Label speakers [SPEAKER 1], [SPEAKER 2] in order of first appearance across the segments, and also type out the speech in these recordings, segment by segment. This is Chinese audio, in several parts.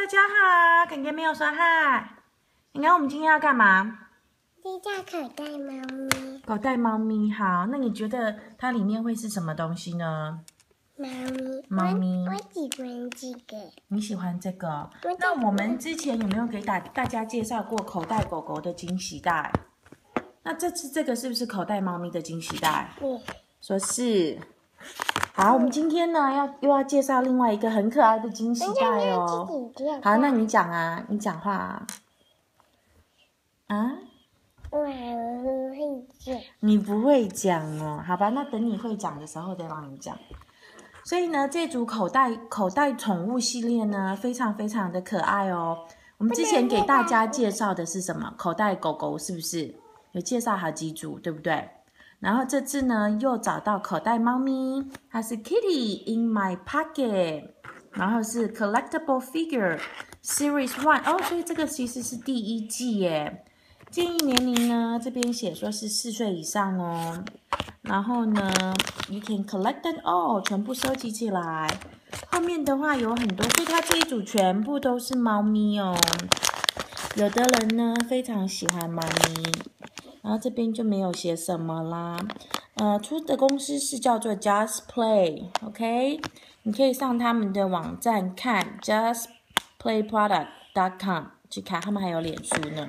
[SPEAKER 1] 大家好，感觉没有说嗨。你看我们今天要干嘛？
[SPEAKER 2] 这叫口袋猫咪。
[SPEAKER 1] 口袋猫咪，好，那你觉得它里面会是什么东西呢？
[SPEAKER 2] 猫咪。我喜欢这个。
[SPEAKER 1] 你喜欢这个？那我们之前有没有给大家介绍过口袋狗狗的惊喜袋？那这次这个是不是口袋猫咪的惊喜袋？说是。好，我们今天呢又要介绍另外一个很可爱的惊喜袋哦。好，那你讲啊，你讲话啊。啊？
[SPEAKER 2] 我不会讲。
[SPEAKER 1] 你不会讲哦，好吧，那等你会讲的时候再帮你讲。所以呢，这组口袋宠物系列呢，非常非常的可爱哦。我们之前给大家介绍的是什么？口袋狗狗是不是？有介绍好几组，对不对？然后这次呢，又找到口袋猫咪，它是 Kitty in my pocket， 然后是 Collectible Figure Series 1哦，所以这个其实是第1季耶。建议年龄呢，这边写说是4岁以上哦。然后呢 ，you can collect it all， 全部收集起来。后面的话有很多，所以它这一组全部都是猫咪哦。有的人呢非常喜欢猫咪，然后这边就没有写什么啦。出的公司是叫做 Just Play，OK， 你可以上他们的网站看 justplayproduct.com 去看，他们还有脸书呢。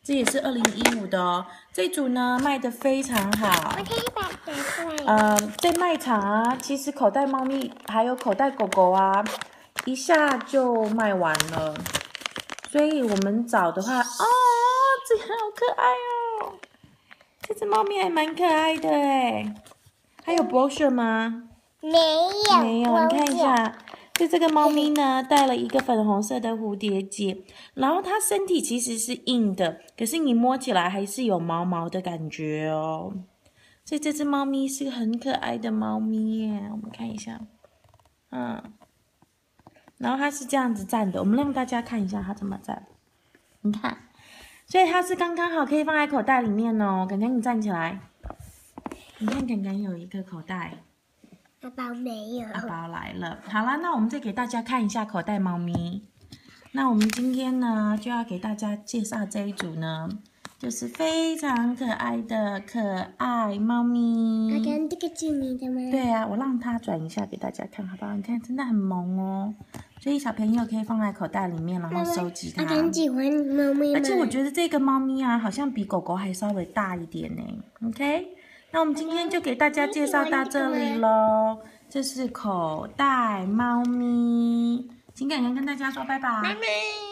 [SPEAKER 1] 这也是2015的哦，这组呢卖得非常好。
[SPEAKER 2] 我可以把它拿出来。
[SPEAKER 1] 在卖场啊，其实口袋猫咪还有口袋狗狗啊，一下就卖完了。所以我们找的话，哦，这个好可爱哦，这只猫咪还蛮可爱的哎。还有 brochure 吗？
[SPEAKER 2] 没有，
[SPEAKER 1] 你看一下。就这个猫咪呢，戴了一个粉红色的蝴蝶结，然后它身体其实是硬的，可是你摸起来还是有毛毛的感觉哦。所以这只猫咪是个很可爱的猫咪耶，我们看一下，然后它是这样子站的，我们让大家看一下它怎么站。你看，所以它是刚刚好可以放在口袋里面哦。刚刚你站起来，你看刚刚有一个口袋。
[SPEAKER 2] 阿宝没有。
[SPEAKER 1] 阿宝来了，好啦，那我们再给大家看一下口袋猫咪。那我们今天呢，就要给大家介绍这一组呢，就是非常可爱的可爱猫咪。
[SPEAKER 2] 刚刚这个是你的吗？
[SPEAKER 1] 对啊，我让它转一下给大家看，好不好？你看，真的很萌哦。所以小朋友可以放在口袋里面，然后收集它。
[SPEAKER 2] 我很喜欢猫咪。
[SPEAKER 1] 而且我觉得这个猫咪啊，好像比狗狗还稍微大一点呢。OK。那我们今天就给大家介绍到这里咯。这是口袋猫咪，请感恩跟大家说拜拜。
[SPEAKER 2] 拜拜。